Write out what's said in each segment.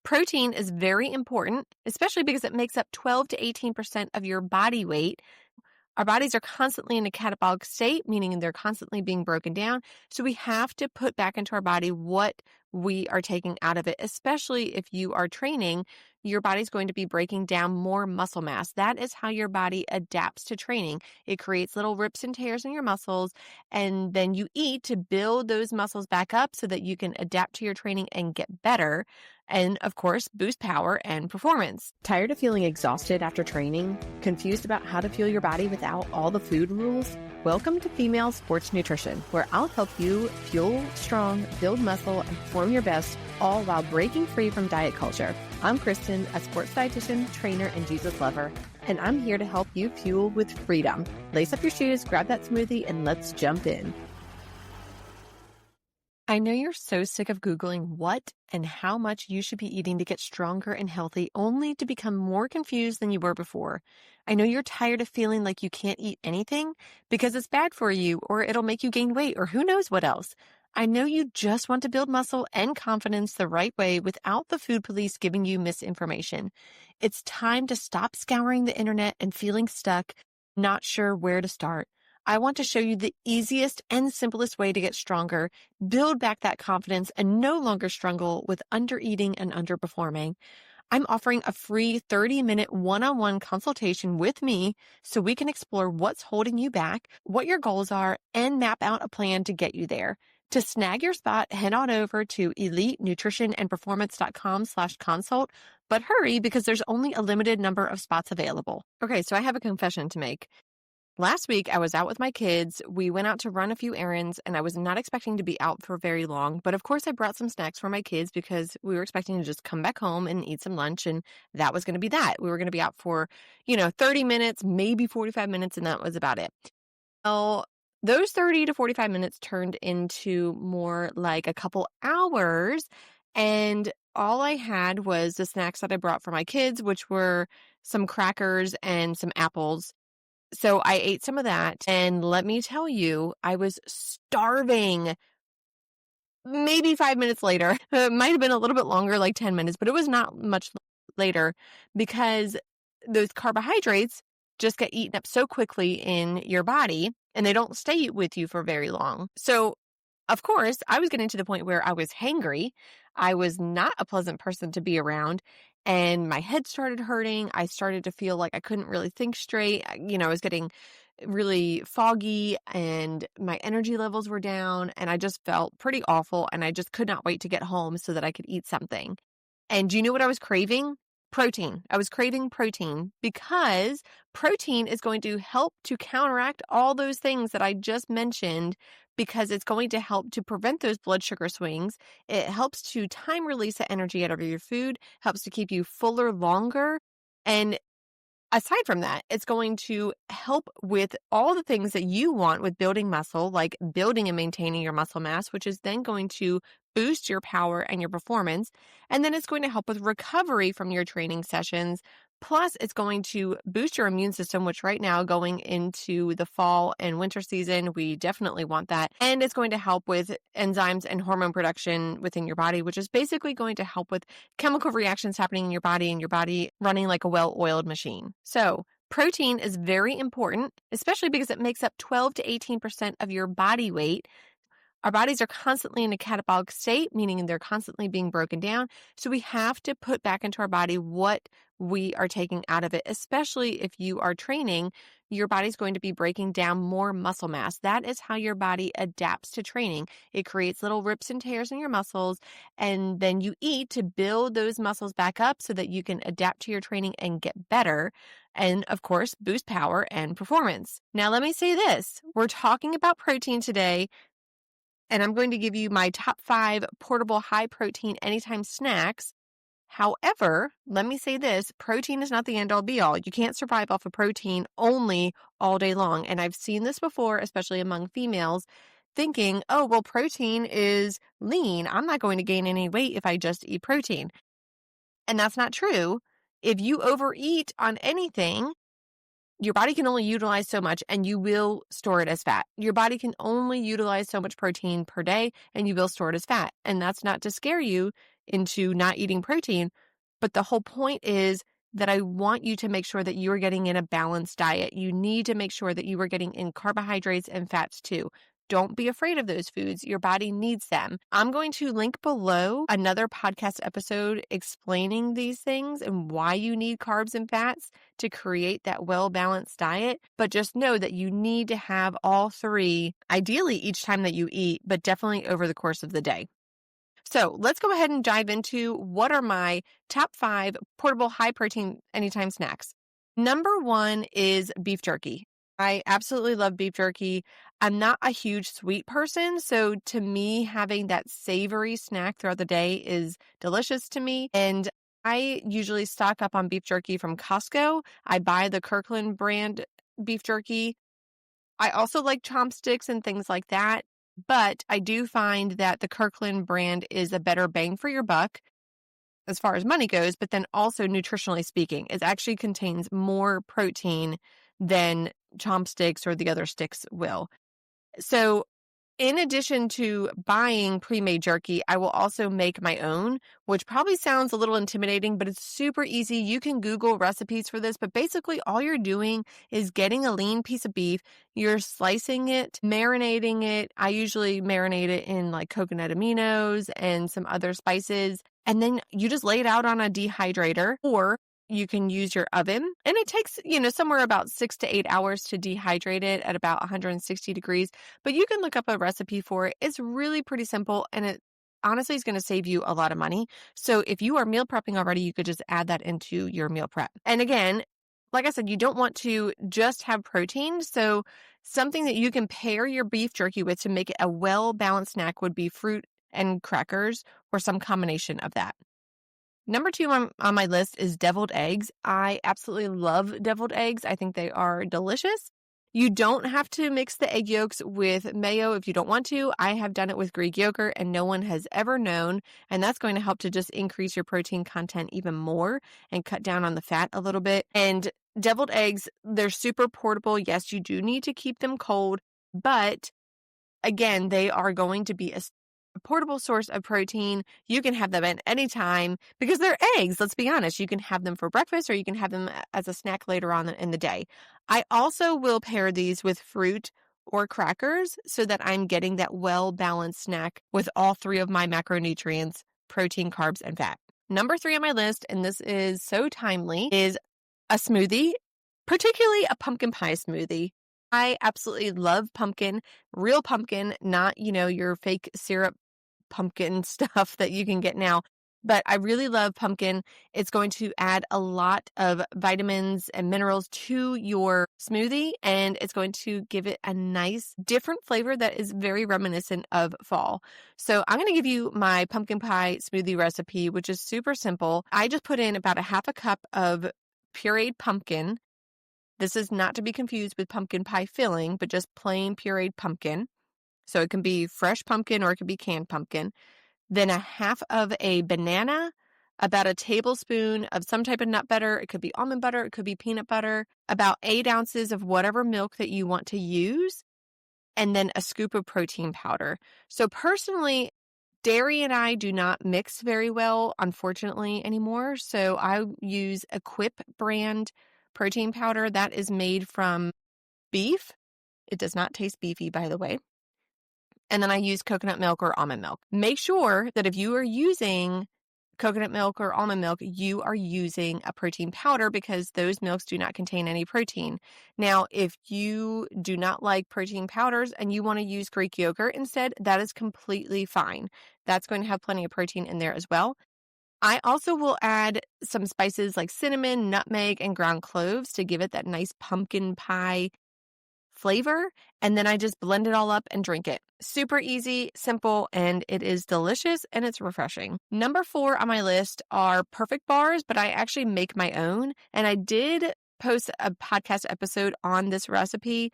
Protein is very important, especially because it makes up 12 to 18% of your body weight. Our bodies are constantly in a catabolic state, meaning they're constantly being broken down. So we have to put back into our body what we are taking out of it, especially if you are training. Your body's going to be breaking down more muscle mass. That is how your body adapts to training. It creates little rips and tears in your muscles, and then you eat to build those muscles back up so that you can adapt to your training and get better. And of course, boost power and performance. Tired of feeling exhausted after training? Confused about how to fuel your body without all the food rules? Welcome to Female Sports Nutrition, where I'll help you fuel strong, build muscle, and perform your best, all while breaking free from diet culture. I'm Kristen, a sports dietitian, trainer, and Jesus lover, and I'm here to help you fuel with freedom. Lace up your shoes, grab that smoothie, and let's jump in. I know you're so sick of Googling what and how much you should be eating to get stronger and healthy, only to become more confused than you were before. I know you're tired of feeling like you can't eat anything because it's bad for you, or it'll make you gain weight, or who knows what else. I know you just want to build muscle and confidence the right way without the food police giving you misinformation. It's time to stop scouring the internet and feeling stuck, not sure where to start. I want to show you the easiest and simplest way to get stronger, build back that confidence, and no longer struggle with undereating and underperforming. I'm offering a free 30-minute one-on-one consultation with me so we can explore what's holding you back, what your goals are, and map out a plan to get you there. To snag your spot, head on over to elitenutritionandperformance.com/consult, but hurry because there's only a limited number of spots available. Okay, so I have a confession to make. Last week, I was out with my kids. We went out to run a few errands, and I was not expecting to be out for very long. But of course, I brought some snacks for my kids because we were expecting to just come back home and eat some lunch, and that was going to be that. We were going to be out for, 30 minutes, maybe 45 minutes, and that was about it. Well, those 30 to 45 minutes turned into more like a couple hours, and all I had was the snacks that I brought for my kids, which were some crackers and some apples. So I ate some of that, and let me tell you, I was starving. Maybe 5 minutes later, it might have been a little bit longer, like 10 minutes, but it was not much later because those carbohydrates just get eaten up so quickly in your body, and they don't stay with you for very long. So of course, I was getting to the point where I was hangry. I was not a pleasant person to be around, and my head started hurting. I started to feel like I couldn't really think straight. I was getting really foggy, and my energy levels were down, and I just felt pretty awful, and I just could not wait to get home so that I could eat something. And do you know what I was craving? Protein. I was craving protein because protein is going to help to counteract all those things that I just mentioned, because it's going to help to prevent those blood sugar swings. It helps to time release the energy out of your food, helps to keep you fuller longer. And aside from that, it's going to help with all the things that you want with building muscle, like building and maintaining your muscle mass, which is then going to boost your power and your performance. And then it's going to help with recovery from your training sessions. Plus, it's going to boost your immune system, which right now, going into the fall and winter season, we definitely want that. And it's going to help with enzymes and hormone production within your body, which is basically going to help with chemical reactions happening in your body and your body running like a well-oiled machine. So protein is very important, especially because it makes up 12 to 18% of your body weight. Our bodies are constantly in a catabolic state, meaning they're constantly being broken down. So we have to put back into our body what we are taking out of it, especially if you are training. Your body's going to be breaking down more muscle mass. That is how your body adapts to training. It creates little rips and tears in your muscles, and then you eat to build those muscles back up so that you can adapt to your training and get better. And of course, boost power and performance. Now, let me say this. We're talking about protein today, and I'm going to give you my top 5 portable high protein anytime snacks. However, let me say this, protein is not the end all be all. You can't survive off of protein only all day long. And I've seen this before, especially among females, thinking, oh, well, protein is lean. I'm not going to gain any weight if I just eat protein. And that's not true. If you overeat on anything, your body can only utilize so much, and you will store it as fat. Your body can only utilize so much protein per day, and you will store it as fat. And that's not to scare you. into not eating protein. But the whole point is that I want you to make sure that you're getting in a balanced diet. You need to make sure that you are getting in carbohydrates and fats too. Don't be afraid of those foods. Your body needs them. I'm going to link below another podcast episode explaining these things and why you need carbs and fats to create that well-balanced diet. But just know that you need to have all three, ideally each time that you eat, but definitely over the course of the day. So let's go ahead and dive into what are my top 5 portable high protein anytime snacks. Number 1 is beef jerky. I absolutely love beef jerky. I'm not a huge sweet person, so to me, having that savory snack throughout the day is delicious to me. And I usually stock up on beef jerky from Costco. I buy the Kirkland brand beef jerky. I also like chopsticks and things like that. But I do find that the Kirkland brand is a better bang for your buck as far as money goes, but then also nutritionally speaking, it actually contains more protein than chopsticks or the other sticks will. So in addition to buying pre-made jerky, I will also make my own, which probably sounds a little intimidating, but it's super easy. You can Google recipes for this, but basically all you're doing is getting a lean piece of beef, you're slicing it, marinating it. I usually marinate it in like coconut aminos and some other spices, and then you just lay it out on a dehydrator, or you can use your oven, and it takes, somewhere about 6 to 8 hours to dehydrate it at about 160 degrees, but you can look up a recipe for it. It's really pretty simple, and it honestly is going to save you a lot of money. So if you are meal prepping already, you could just add that into your meal prep. And again, like I said, you don't want to just have protein. So something that you can pair your beef jerky with to make it a well-balanced snack would be fruit and crackers or some combination of that. Number 2 on my list is deviled eggs. I absolutely love deviled eggs. I think they are delicious. You don't have to mix the egg yolks with mayo if you don't want to. I have done it with Greek yogurt and no one has ever known. And that's going to help to just increase your protein content even more and cut down on the fat a little bit. And deviled eggs, they're super portable. Yes, you do need to keep them cold, but again, they are going to be a portable source of protein. You can have them at any time because they're eggs. Let's be honest. You can have them for breakfast or you can have them as a snack later on in the day. I also will pair these with fruit or crackers so that I'm getting that well-balanced snack with all 3 of my macronutrients, protein, carbs, and fat. Number 3 on my list, and this is so timely, is a smoothie, particularly a pumpkin pie smoothie. I absolutely love pumpkin, real pumpkin, not, your fake syrup pumpkin stuff that you can get now. But I really love pumpkin. It's going to add a lot of vitamins and minerals to your smoothie, and it's going to give it a nice, different flavor that is very reminiscent of fall. So I'm going to give you my pumpkin pie smoothie recipe, which is super simple. I just put in about a half a cup of pureed pumpkin. This is not to be confused with pumpkin pie filling, but just plain pureed pumpkin. So it can be fresh pumpkin or it could be canned pumpkin. Then a half of a banana, about a tablespoon of some type of nut butter. It could be almond butter. It could be peanut butter. About 8 ounces of whatever milk that you want to use. And then a scoop of protein powder. So personally, dairy and I do not mix very well, unfortunately, anymore. So I use a Quip brand protein powder that is made from beef. It does not taste beefy, by the way. And then I use coconut milk or almond milk. Make sure that if you are using coconut milk or almond milk, you are using a protein powder because those milks do not contain any protein. Now, if you do not like protein powders and you want to use Greek yogurt instead, that is completely fine. That's going to have plenty of protein in there as well. I also will add some spices like cinnamon, nutmeg, and ground cloves to give it that nice pumpkin pie flavor, and then I just blend it all up and drink it. Super easy, simple, and it is delicious and it's refreshing. Number 4 on my list are perfect bars, but I actually make my own, and I did post a podcast episode on this recipe,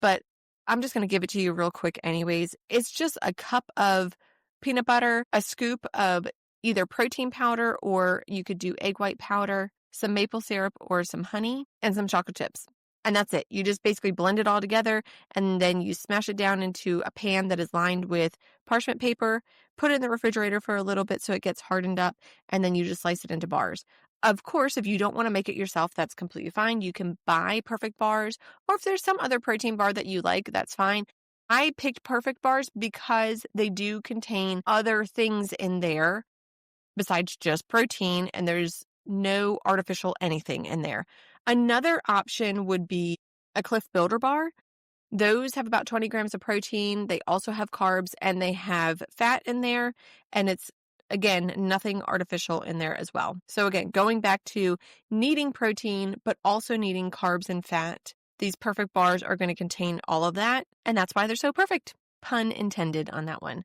but I'm just going to give it to you real quick anyways. It's just a cup of peanut butter, a scoop of either protein powder or you could do egg white powder, some maple syrup or some honey, and some chocolate chips. And that's it. You just basically blend it all together, and then you smash it down into a pan that is lined with parchment paper, put it in the refrigerator for a little bit so it gets hardened up, and then you just slice it into bars. Of course, if you don't want to make it yourself, that's completely fine. You can buy Perfect bars, or if there's some other protein bar that you like, that's fine. I picked Perfect bars because they do contain other things in there besides just protein, and there's no artificial anything in there. Another option would be a Cliff Builder bar. Those have about 20 grams of protein. They also have carbs and they have fat in there. And it's, again, nothing artificial in there as well. So again, going back to needing protein, but also needing carbs and fat, these Perfect bars are going to contain all of that. And that's why they're so perfect. Pun intended on that one.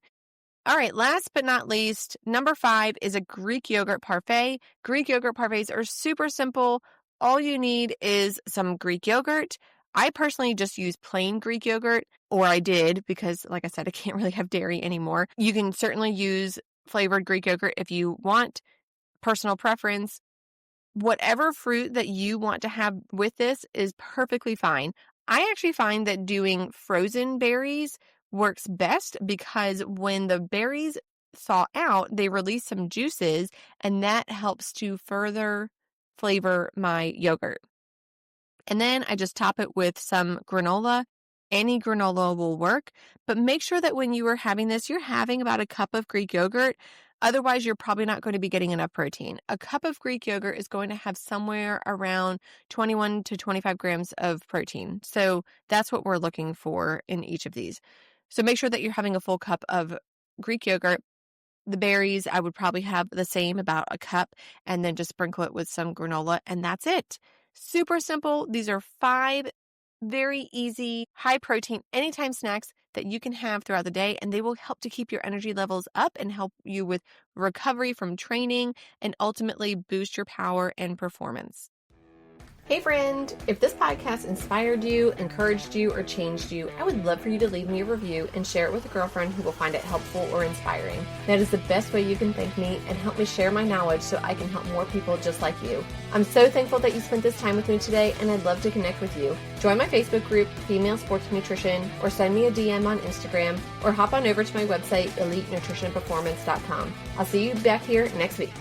All right, last but not least, number 5 is a Greek yogurt parfait. Greek yogurt parfaits are super simple. All you need is some Greek yogurt. I personally just use plain Greek yogurt, or I did because, like I said, I can't really have dairy anymore. You can certainly use flavored Greek yogurt if you want, personal preference. Whatever fruit that you want to have with this is perfectly fine. I actually find that doing frozen berries works best because when the berries thaw out, they release some juices, and that helps to further flavor my yogurt. And then I just top it with some granola. Any granola will work, but make sure that when you are having this, you're having about a cup of Greek yogurt. Otherwise, you're probably not going to be getting enough protein. A cup of Greek yogurt is going to have somewhere around 21 to 25 grams of protein. So that's what we're looking for in each of these. So make sure that you're having a full cup of Greek yogurt. The berries, I would probably have the same, about a cup, and then just sprinkle it with some granola, and that's it. Super simple. These are 5 very easy, high protein, anytime snacks that you can have throughout the day, and they will help to keep your energy levels up and help you with recovery from training and ultimately boost your power and performance. Hey friend, if this podcast inspired you, encouraged you, or changed you, I would love for you to leave me a review and share it with a girlfriend who will find it helpful or inspiring. That is the best way you can thank me and help me share my knowledge so I can help more people just like you. I'm so thankful that you spent this time with me today, and I'd love to connect with you. Join my Facebook group, Female Sports Nutrition, or send me a DM on Instagram, or hop on over to my website, elitenutritionperformance.com. I'll see you back here next week.